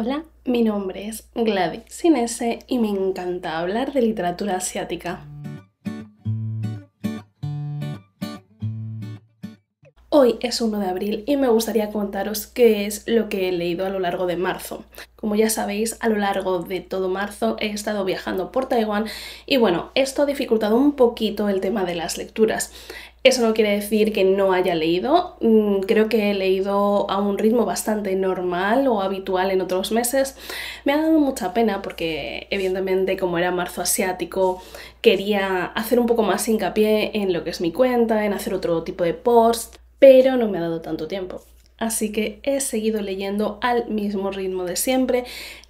Hola, mi nombre es Gladys sin S y me encanta hablar de literatura asiática. Hoy es 1 de abril y me gustaría contaros qué es lo que he leído a lo largo de marzo. Como ya sabéis, a lo largo de todo marzo he estado viajando por Taiwán y bueno, esto ha dificultado un poquito el tema de las lecturas. Eso no quiere decir que no haya leído, creo que he leído a un ritmo bastante normal o habitual en otros meses. Me ha dado mucha pena porque evidentemente como era marzo asiático quería hacer un poco más hincapié en lo que es mi cuenta, en hacer otro tipo de post, pero no me ha dado tanto tiempo. Así que he seguido leyendo al mismo ritmo de siempre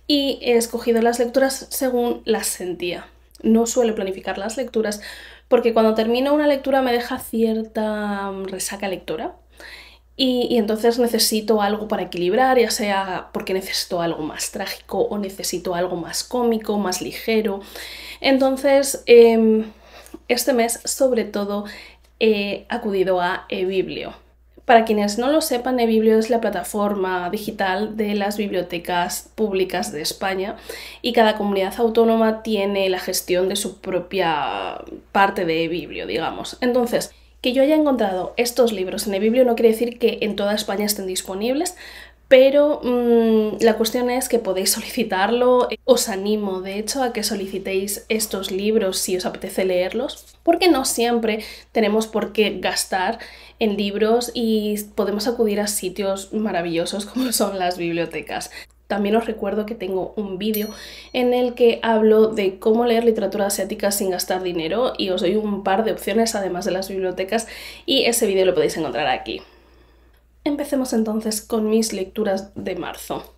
y he escogido las lecturas según las sentía. No suelo planificar las lecturas porque cuando termino una lectura me deja cierta resaca lectora y entonces necesito algo para equilibrar, ya sea porque necesito algo más trágico o necesito algo más cómico, más ligero. Entonces, este mes sobre todo he acudido a eBiblio. Para quienes no lo sepan, eBiblio es la plataforma digital de las bibliotecas públicas de España y cada comunidad autónoma tiene la gestión de su propia parte de eBiblio, digamos. Entonces, que yo haya encontrado estos libros en eBiblio no quiere decir que en toda España estén disponibles, pero la cuestión es que podéis solicitarlo. Os animo, de hecho, a que solicitéis estos libros si os apetece leerlos, porque no siempre tenemos por qué gastar en libros y podemos acudir a sitios maravillosos como son las bibliotecas. También os recuerdo que tengo un vídeo en el que hablo de cómo leer literatura asiática sin gastar dinero y os doy un par de opciones además de las bibliotecas y ese vídeo lo podéis encontrar aquí. Empecemos entonces con mis lecturas de marzo.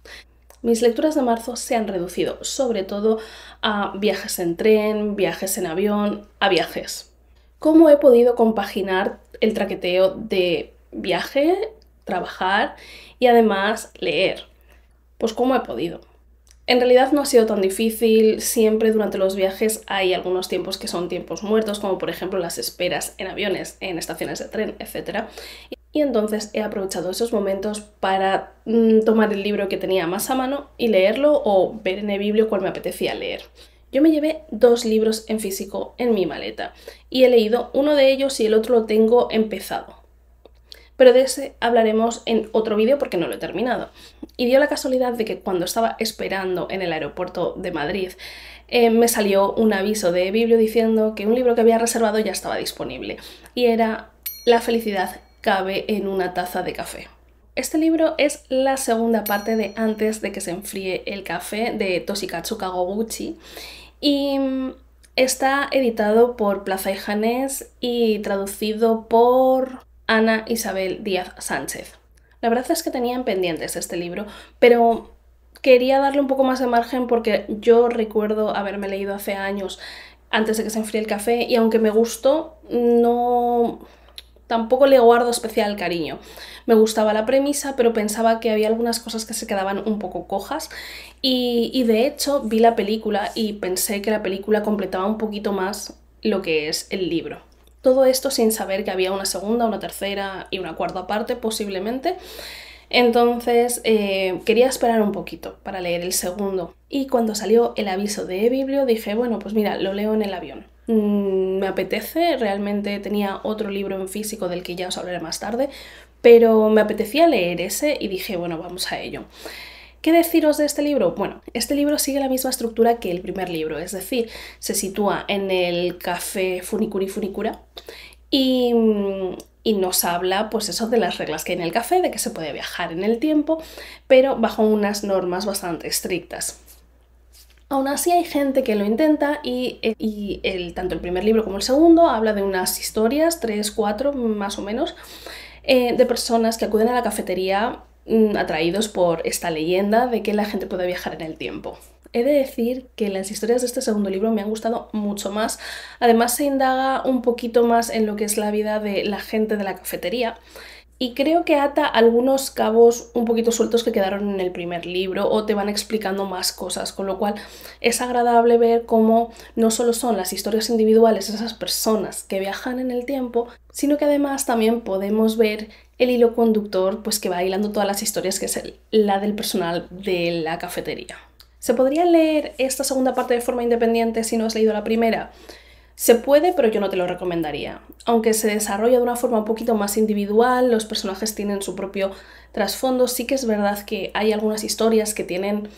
Mis lecturas de marzo se han reducido sobre todo a viajes en tren, viajes en avión, a viajes. ¿Cómo he podido compaginar el traqueteo de viaje, trabajar y además leer? Pues ¿cómo he podido? En realidad no ha sido tan difícil, siempre durante los viajes hay algunos tiempos que son tiempos muertos, como por ejemplo las esperas en aviones, en estaciones de tren, etc. Y entonces he aprovechado esos momentos para tomar el libro que tenía más a mano y leerlo o ver en el biblio cuál me apetecía leer. Yo me llevé 2 libros en físico en mi maleta y he leído uno de ellos y el otro lo tengo empezado. Pero de ese hablaremos en otro vídeo porque no lo he terminado. Y dio la casualidad de que cuando estaba esperando en el aeropuerto de Madrid me salió un aviso de Biblio diciendo que un libro que había reservado ya estaba disponible y era La felicidad cabe en una taza de café. Este libro es la segunda parte de Antes de que se enfríe el café de Toshikatsu Kawaguchi y está editado por Plaza y Janés y traducido por Ana Isabel Díaz Sánchez. La verdad es que tenían pendientes este libro, pero quería darle un poco más de margen porque yo recuerdo haberme leído hace años Antes de que se enfríe el café y aunque me gustó, tampoco le guardo especial cariño. Me gustaba la premisa, pero pensaba que había algunas cosas que se quedaban un poco cojas y de hecho vi la película y pensé que la película completaba un poquito más lo que es el libro. Todo esto sin saber que había una segunda, una tercera y una cuarta parte posiblemente. Entonces quería esperar un poquito para leer el segundo. Y cuando salió el aviso de eBiblio dije, bueno, pues mira, lo leo en el avión. Me apetece, realmente tenía otro libro en físico del que ya os hablaré más tarde, pero me apetecía leer ese y dije, bueno, vamos a ello. ¿Qué deciros de este libro? Bueno, este libro sigue la misma estructura que el primer libro, es decir, se sitúa en el café Funikuri Funikura y, y nos habla, pues eso, de las reglas que hay en el café, de que se puede viajar en el tiempo, pero bajo unas normas bastante estrictas. Aún así hay gente que lo intenta y tanto el primer libro como el segundo habla de unas historias, 3, 4 más o menos, de personas que acuden a la cafetería atraídos por esta leyenda de que la gente puede viajar en el tiempo. He de decir que las historias de este segundo libro me han gustado mucho más. Además se indaga un poquito más en lo que es la vida de la gente de la cafetería y creo que ata algunos cabos un poquito sueltos que quedaron en el primer libro o te van explicando más cosas, con lo cual es agradable ver cómo no solo son las historias individuales de esas personas que viajan en el tiempo, sino que además también podemos ver el hilo conductor pues que va hilando todas las historias, que es la del personal de la cafetería. ¿Se podría leer esta segunda parte de forma independiente si no has leído la primera? Se puede, pero yo no te lo recomendaría. Aunque se desarrolla de una forma un poquito más individual, los personajes tienen su propio trasfondo, sí que es verdad que hay algunas historias que tienen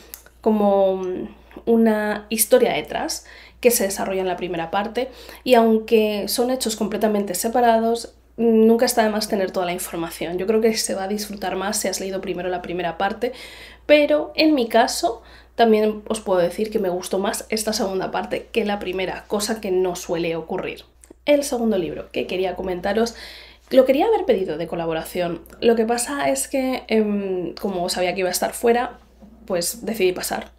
como una historia detrás que se desarrolla en la primera parte, y aunque son hechos completamente separados, nunca está de más tener toda la información. Yo creo que se va a disfrutar más si has leído primero la primera parte, pero en mi caso también os puedo decir que me gustó más esta segunda parte que la primera, cosa que no suele ocurrir. El segundo libro que quería comentaros lo quería haber pedido de colaboración. Lo que pasa es que, como sabía que iba a estar fuera, pues decidí pasar.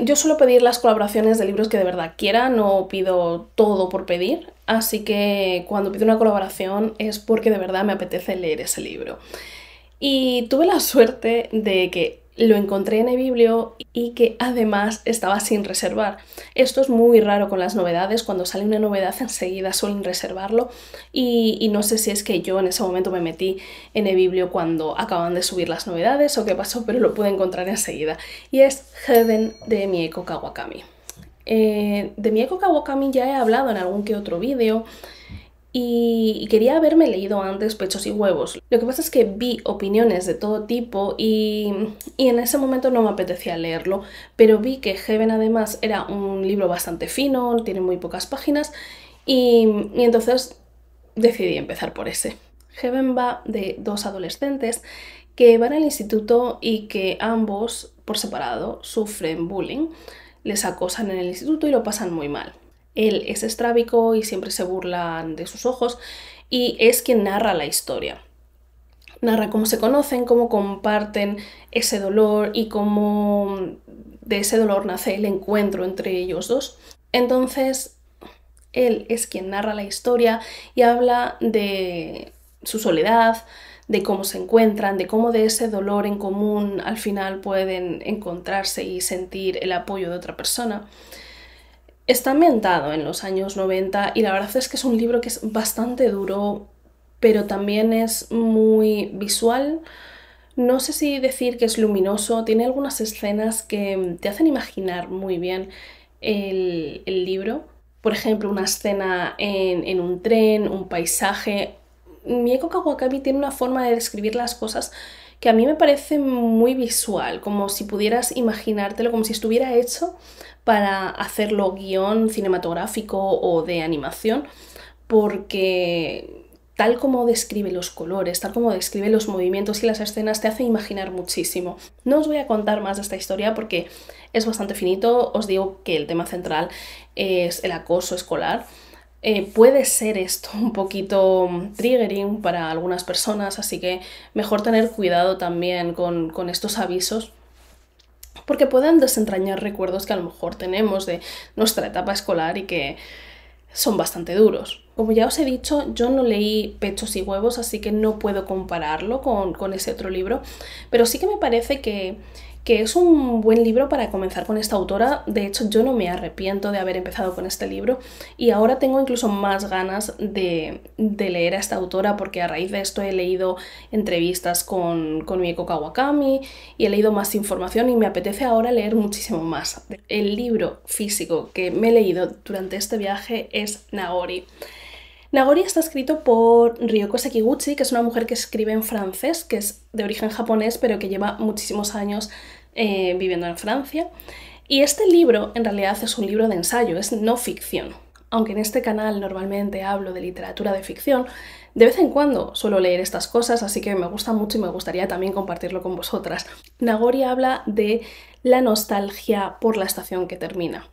Yo suelo pedir las colaboraciones de libros que de verdad quiera, no pido todo por pedir, así que cuando pido una colaboración es porque de verdad me apetece leer ese libro. Y tuve la suerte de que lo encontré en eBiblio y que además estaba sin reservar. Esto es muy raro con las novedades, cuando sale una novedad enseguida suelen reservarlo, y no sé si es que yo en ese momento me metí en eBiblio cuando acaban de subir las novedades o qué pasó, pero lo pude encontrar enseguida. Y es Heaven de Mieko Kawakami. De Mieko Kawakami ya he hablado en algún que otro vídeo, y quería haberme leído antes Pechos y Huevos. Lo que pasa es que vi opiniones de todo tipo y en ese momento no me apetecía leerlo, pero vi que Heaven además era un libro bastante fino, tiene muy pocas páginas, y entonces decidí empezar por ese. Heaven va de dos adolescentes que van al instituto y que ambos, por separado, sufren bullying. Les acosan en el instituto y lo pasan muy mal. Él es estrábico y siempre se burlan de sus ojos, y es quien narra la historia. Narra cómo se conocen, cómo comparten ese dolor y cómo de ese dolor nace el encuentro entre ellos dos. Entonces, él es quien narra la historia y habla de su soledad, de cómo se encuentran, de cómo de ese dolor en común al final pueden encontrarse y sentir el apoyo de otra persona. Está ambientado en los años 90 y la verdad es que es un libro que es bastante duro, pero también es muy visual. No sé si decir que es luminoso, tiene algunas escenas que te hacen imaginar muy bien el libro. Por ejemplo, una escena en un tren, un paisaje. Mieko Kawakami tiene una forma de describir las cosas que a mí me parece muy visual, como si pudieras imaginártelo, como si estuviera hecho para hacerlo guión cinematográfico o de animación, porque tal como describe los colores, tal como describe los movimientos y las escenas, te hace imaginar muchísimo. No os voy a contar más de esta historia porque es bastante finito. Os digo que el tema central es el acoso escolar. Puede ser esto un poquito triggering para algunas personas, así que mejor tener cuidado también con estos avisos, porque pueden desentrañar recuerdos que a lo mejor tenemos de nuestra etapa escolar y que son bastante duros. Como ya os he dicho, yo no leí Pechos y Huevos, así que no puedo compararlo con ese otro libro, pero sí que me parece que es un buen libro para comenzar con esta autora. De hecho, yo no me arrepiento de haber empezado con este libro y ahora tengo incluso más ganas de leer a esta autora, porque a raíz de esto he leído entrevistas con Mieko Kawakami y he leído más información y me apetece ahora leer muchísimo más. El libro físico que me he leído durante este viaje es Nagori. Nagori está escrito por Ryoko Sekiguchi, que es una mujer que escribe en francés, que es de origen japonés, pero que lleva muchísimos años viviendo en Francia. Y este libro en realidad es un libro de ensayo, es no ficción. Aunque en este canal normalmente hablo de literatura de ficción, de vez en cuando suelo leer estas cosas, así que me gusta mucho y me gustaría también compartirlo con vosotras. Nagori habla de la nostalgia por la estación que termina.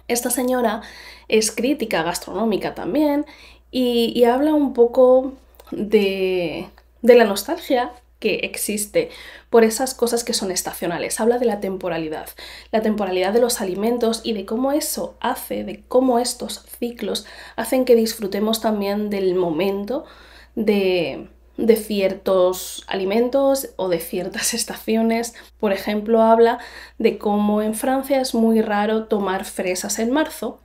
Esta señora es crítica gastronómica también y habla un poco de la nostalgia que existe por esas cosas que son estacionales. Habla de la temporalidad de los alimentos y de cómo eso hace, de cómo estos ciclos hacen que disfrutemos también del momento de de ciertos alimentos o de ciertas estaciones. Por ejemplo, habla de cómo en Francia es muy raro tomar fresas en marzo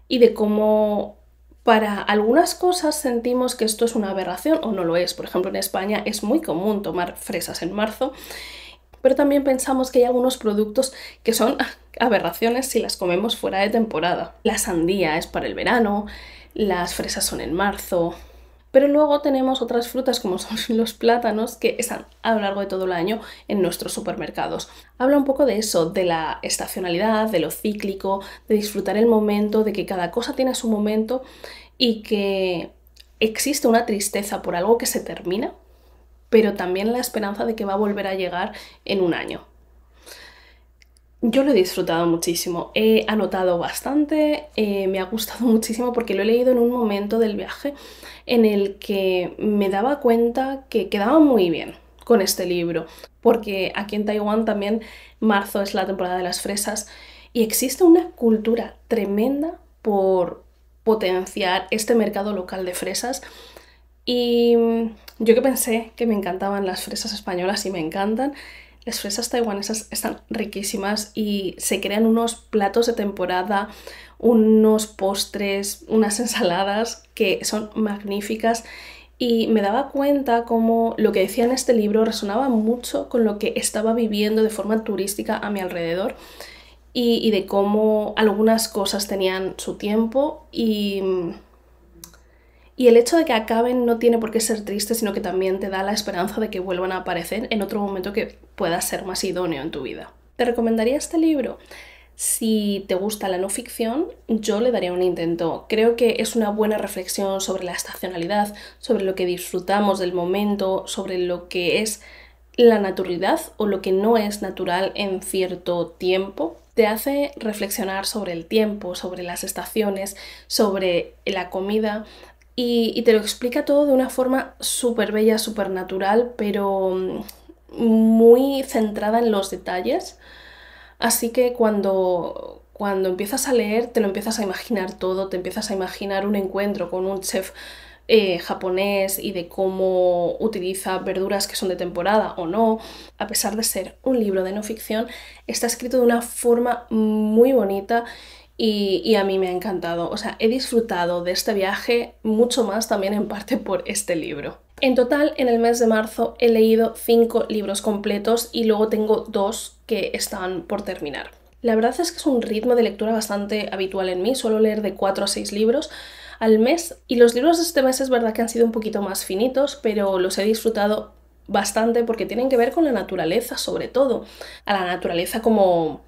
y de cómo para algunas cosas sentimos que esto es una aberración o no lo es. Por ejemplo, en España es muy común tomar fresas en marzo, pero también pensamos que hay algunos productos que son aberraciones si las comemos fuera de temporada. La sandía es para el verano, las fresas son en marzo, pero luego tenemos otras frutas como son los plátanos que están a lo largo de todo el año en nuestros supermercados. Habla un poco de eso, de la estacionalidad, de lo cíclico, de disfrutar el momento, de que cada cosa tiene su momento y que existe una tristeza por algo que se termina, pero también la esperanza de que va a volver a llegar en un año. Yo lo he disfrutado muchísimo, he anotado bastante, me ha gustado muchísimo porque lo he leído en un momento del viaje en el que me daba cuenta que quedaba muy bien con este libro, porque aquí en Taiwán también marzo es la temporada de las fresas y existe una cultura tremenda por potenciar este mercado local de fresas y yo que pensé que me encantaban las fresas españolas y me encantan, las fresas taiwanesas están riquísimas y se crean unos platos de temporada, unos postres, unas ensaladas que son magníficas y me daba cuenta como lo que decía en este libro resonaba mucho con lo que estaba viviendo de forma turística a mi alrededor y de cómo algunas cosas tenían su tiempo y el hecho de que acaben no tiene por qué ser triste, sino que también te da la esperanza de que vuelvan a aparecer en otro momento que pueda ser más idóneo en tu vida. ¿Te recomendaría este libro? Si te gusta la no ficción, yo le daría un intento. Creo que es una buena reflexión sobre la estacionalidad, sobre lo que disfrutamos del momento, sobre lo que es la naturalidad o lo que no es natural en cierto tiempo. Te hace reflexionar sobre el tiempo, sobre las estaciones, sobre la comida y te lo explica todo de una forma súper bella, súper natural, pero muy centrada en los detalles. Así que cuando empiezas a leer, te lo empiezas a imaginar todo, te empiezas a imaginar un encuentro con un chef japonés y de cómo utiliza verduras que son de temporada o no. A pesar de ser un libro de no ficción, está escrito de una forma muy bonita y a mí me ha encantado. O sea, he disfrutado de este viaje mucho más también en parte por este libro. En total, en el mes de marzo he leído 5 libros completos y luego tengo 2 que están por terminar. La verdad es que es un ritmo de lectura bastante habitual en mí, suelo leer de 4 a 6 libros al mes y los libros de este mes es verdad que han sido un poquito más finitos, pero los he disfrutado bastante porque tienen que ver con la naturaleza sobre todo, a la naturaleza como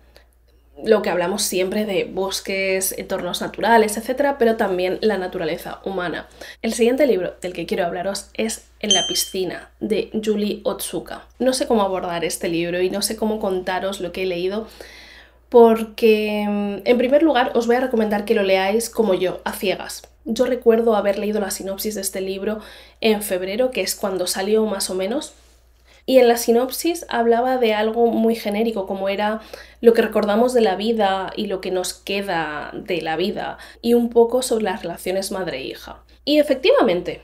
lo que hablamos siempre de bosques, entornos naturales, etcétera, pero también la naturaleza humana. El siguiente libro del que quiero hablaros es En la piscina, de Julie Otsuka. No sé cómo abordar este libro y no sé cómo contaros lo que he leído, porque en primer lugar os voy a recomendar que lo leáis como yo, a ciegas. Yo recuerdo haber leído la sinopsis de este libro en febrero, que es cuando salió más o menos, y en la sinopsis hablaba de algo muy genérico, como era lo que recordamos de la vida y lo que nos queda de la vida, y un poco sobre las relaciones madre-hija. Y efectivamente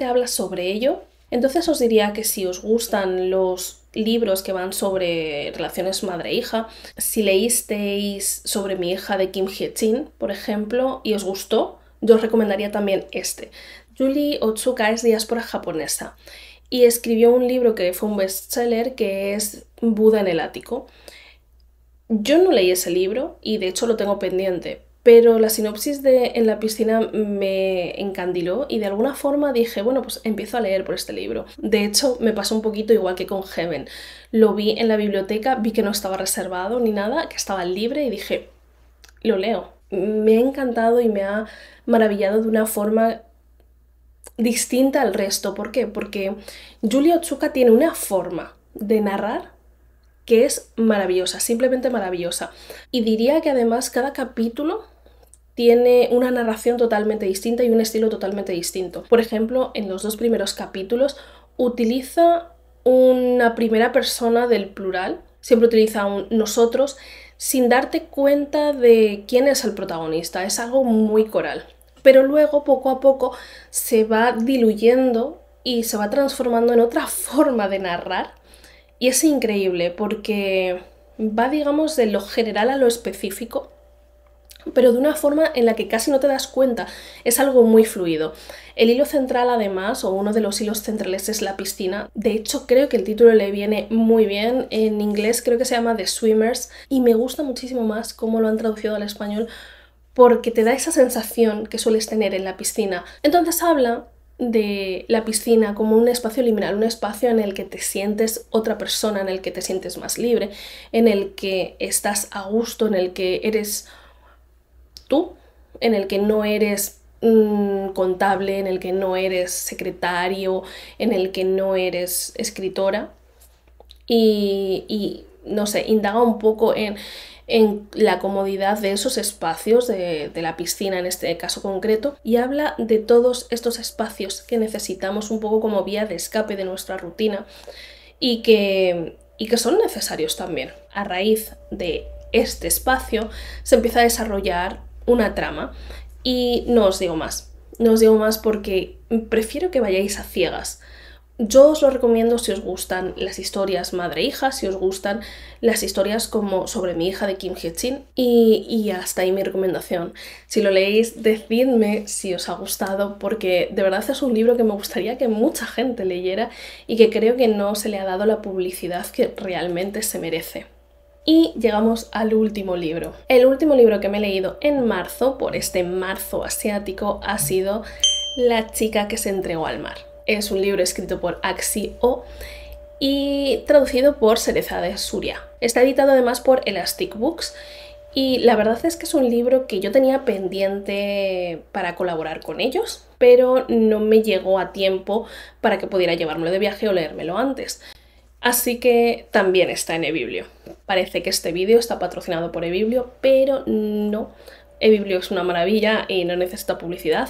habla sobre ello. Entonces os diría que si os gustan los libros que van sobre relaciones madre-hija, si leísteis sobre Mi hija de Kim Hye-jin, por ejemplo, y os gustó, yo os recomendaría también este. Julie Otsuka es diáspora japonesa y escribió un libro que fue un bestseller que es Buda en el ático. Yo no leí ese libro y de hecho lo tengo pendiente, pero la sinopsis de En la piscina me encandiló y de alguna forma dije, bueno, pues empiezo a leer por este libro. De hecho, me pasó un poquito igual que con Heaven. Lo vi en la biblioteca, vi que no estaba reservado ni nada, que estaba libre y dije, lo leo. Me ha encantado y me ha maravillado de una forma distinta al resto. ¿Por qué? Porque Julie Otsuka tiene una forma de narrar que es maravillosa, simplemente maravillosa. Y diría que además cada capítulo tiene una narración totalmente distinta y un estilo totalmente distinto. Por ejemplo, en los 2 primeros capítulos utiliza una primera persona del plural, siempre utiliza un nosotros, sin darte cuenta de quién es el protagonista, es algo muy coral. Pero luego, poco a poco, se va diluyendo y se va transformando en otra forma de narrar. Y es increíble porque va, digamos, de lo general a lo específico, pero de una forma en la que casi no te das cuenta, es algo muy fluido. El hilo central además, o uno de los hilos centrales, es la piscina. De hecho creo que el título le viene muy bien, en inglés creo que se llama The Swimmers, y me gusta muchísimo más cómo lo han traducido al español, porque te da esa sensación que sueles tener en la piscina. Entonces habla de la piscina como un espacio liminal, un espacio en el que te sientes otra persona, en el que te sientes más libre, en el que estás a gusto, en el que eres tú, en el que no eres contable, en el que no eres secretario, en el que no eres escritora, y no sé, indaga un poco en la comodidad de esos espacios, de la piscina en este caso concreto, y habla de todos estos espacios que necesitamos un poco como vía de escape de nuestra rutina y que son necesarios también. A raíz de este espacio se empieza a desarrollar una trama y no os digo más. No os digo más porque prefiero que vayáis a ciegas. Yo os lo recomiendo si os gustan las historias madre-hija, si os gustan las historias como Sobre mi hija de Kim Hye-jin, y hasta ahí mi recomendación. Si lo leéis, decidme si os ha gustado, porque de verdad es un libro que me gustaría que mucha gente leyera y que creo que no se le ha dado la publicidad que realmente se merece. Y llegamos al último libro. El último libro que me he leído en marzo, por este marzo asiático, ha sido La chica que se entregó al mar. Es un libro escrito por Axi-Oh y traducido por Serezade Surya. Está editado además por Elastic Books y la verdad es que es un libro que yo tenía pendiente para colaborar con ellos, pero no me llegó a tiempo para que pudiera llevármelo de viaje o leérmelo antes. Así que también está en eBiblio. Parece que este vídeo está patrocinado por eBiblio, pero no. eBiblio es una maravilla y no necesita publicidad.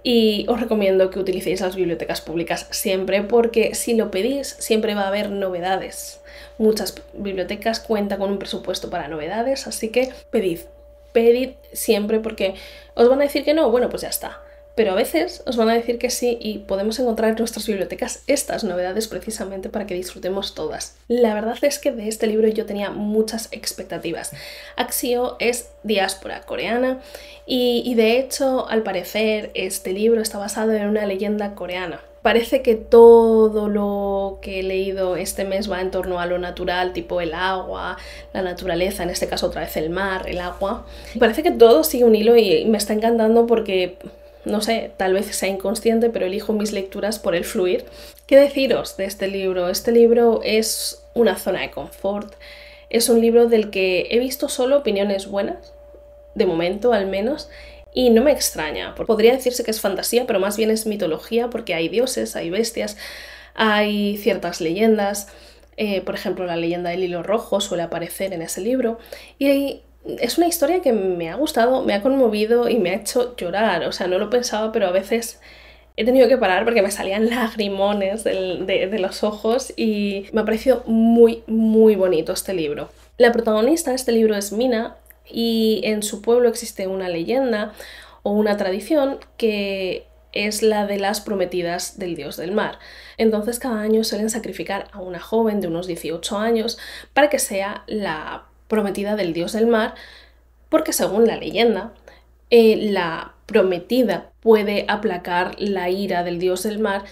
Y os recomiendo que utilicéis las bibliotecas públicas siempre, porque si lo pedís siempre va a haber novedades. Muchas bibliotecas cuentan con un presupuesto para novedades, así que pedid siempre, porque os van a decir que no, bueno, pues ya está. Pero a veces os van a decir que sí y podemos encontrar en nuestras bibliotecas estas novedades precisamente para que disfrutemos todas. La verdad es que de este libro yo tenía muchas expectativas. Axi-Oh es diáspora coreana y de hecho, al parecer, este libro está basado en una leyenda coreana. Parece que todo lo que he leído este mes va en torno a lo natural, tipo el agua, la naturaleza, en este caso otra vez el mar, el agua. Parece que todo sigue un hilo y me está encantando porque, no sé, tal vez sea inconsciente, pero elijo mis lecturas por el fluir. ¿Qué deciros de este libro? Este libro es una zona de confort. Es un libro del que he visto solo opiniones buenas, de momento al menos, y no me extraña. Podría decirse que es fantasía, pero más bien es mitología, porque hay dioses, hay bestias, hay ciertas leyendas. Por ejemplo, la leyenda del hilo rojo suele aparecer en ese libro. Y es una historia que me ha gustado, me ha conmovido y me ha hecho llorar. O sea, no lo pensaba, pero a veces he tenido que parar porque me salían lagrimones de los ojos y me ha parecido muy, muy bonito este libro. La protagonista de este libro es Mina, y en su pueblo existe una leyenda o una tradición que es la de las prometidas del dios del mar. Entonces cada año suelen sacrificar a una joven de unos 18 años para que sea la prometida del dios del mar, porque según la leyenda, la prometida puede aplacar la ira del dios del mar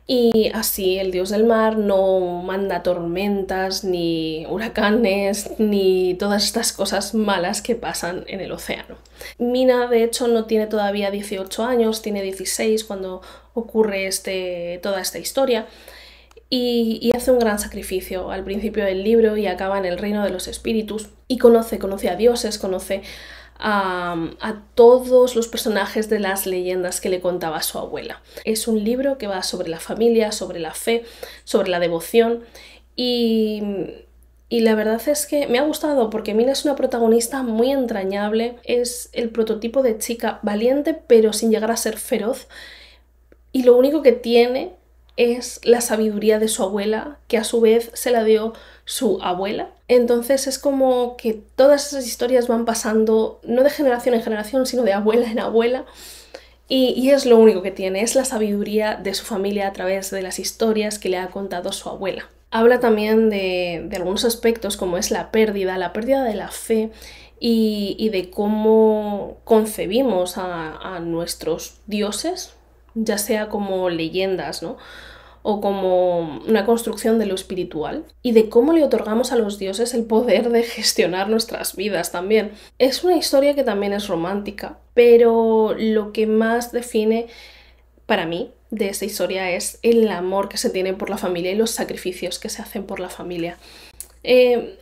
y así el dios del mar no manda tormentas, ni huracanes, ni todas estas cosas malas que pasan en el océano. Mina, de hecho, no tiene todavía 18 años, tiene 16 cuando ocurre toda esta historia, y hace un gran sacrificio al principio del libro y acaba en el reino de los espíritus y conoce a dioses, conoce a todos los personajes de las leyendas que le contaba su abuela. Es un libro que va sobre la familia, sobre la fe, sobre la devoción y la verdad es que me ha gustado porque Mina es una protagonista muy entrañable, es el prototipo de chica valiente pero sin llegar a ser feroz, y lo único que tiene es la sabiduría de su abuela, que a su vez se la dio su abuela. Entonces es como que todas esas historias van pasando no de generación en generación, sino de abuela en abuela, y es lo único que tiene, es la sabiduría de su familia a través de las historias que le ha contado su abuela. Habla también de algunos aspectos como es la pérdida de la fe y de cómo concebimos a nuestros dioses, ya sea como leyendas, ¿no? O como una construcción de lo espiritual, y de cómo le otorgamos a los dioses el poder de gestionar nuestras vidas también. Es una historia que también es romántica, pero lo que más define para mí de esta historia es el amor que se tiene por la familia y los sacrificios que se hacen por la familia.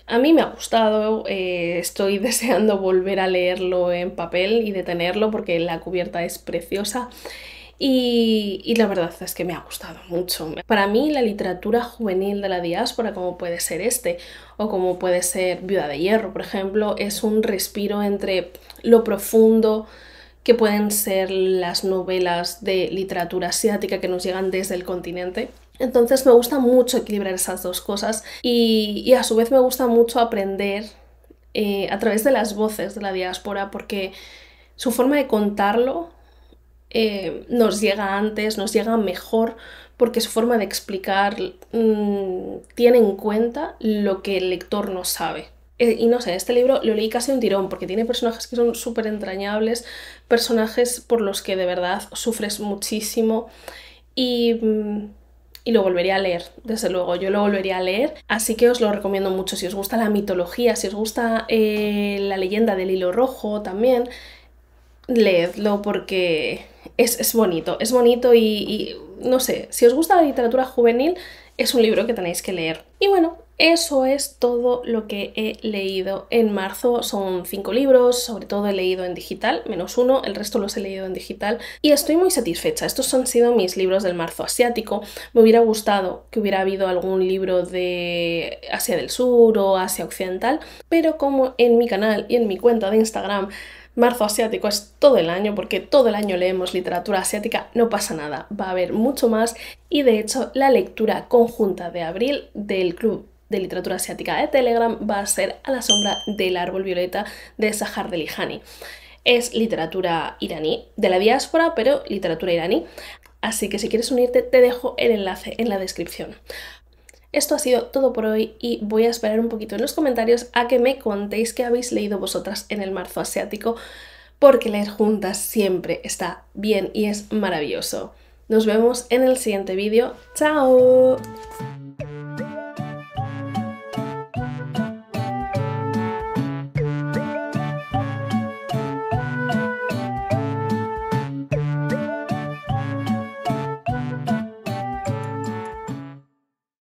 A mí me ha gustado, estoy deseando volver a leerlo en papel y de tenerlo porque la cubierta es preciosa. Y la verdad es que me ha gustado mucho. Para mí la literatura juvenil de la diáspora, como puede ser este, o como puede ser Viuda de Hierro, por ejemplo, es un respiro entre lo profundo que pueden ser las novelas de literatura asiática que nos llegan desde el continente. Entonces me gusta mucho equilibrar esas dos cosas y a su vez me gusta mucho aprender a través de las voces de la diáspora porque su forma de contarlo nos llega antes, nos llega mejor, porque su forma de explicar tiene en cuenta lo que el lector no sabe. Y no sé, este libro lo leí casi un tirón, porque tiene personajes que son súper entrañables, personajes por los que de verdad sufres muchísimo y lo volvería a leer, desde luego, yo lo volvería a leer, así que os lo recomiendo mucho. Si os gusta la mitología, si os gusta la leyenda del hilo rojo también, leedlo porque es bonito y no sé, si os gusta la literatura juvenil es un libro que tenéis que leer. Y bueno, eso es todo lo que he leído en marzo. Son 5 libros, sobre todo he leído en digital, menos uno, el resto los he leído en digital y estoy muy satisfecha. Estos han sido mis libros del marzo asiático. Me hubiera gustado que hubiera habido algún libro de Asia del Sur o Asia Occidental, pero como en mi canal y en mi cuenta de Instagram marzo asiático es todo el año, porque todo el año leemos literatura asiática, no pasa nada, va a haber mucho más y de hecho la lectura conjunta de abril del Club de Literatura Asiática de Telegram va a ser A la sombra del árbol violeta de Sahar Delihani. Es literatura iraní, de la diáspora, pero literatura iraní, así que si quieres unirte te dejo el enlace en la descripción. Esto ha sido todo por hoy y voy a esperar un poquito en los comentarios a que me contéis qué habéis leído vosotras en el marzo asiático, porque leer juntas siempre está bien y es maravilloso. Nos vemos en el siguiente vídeo. ¡Chao!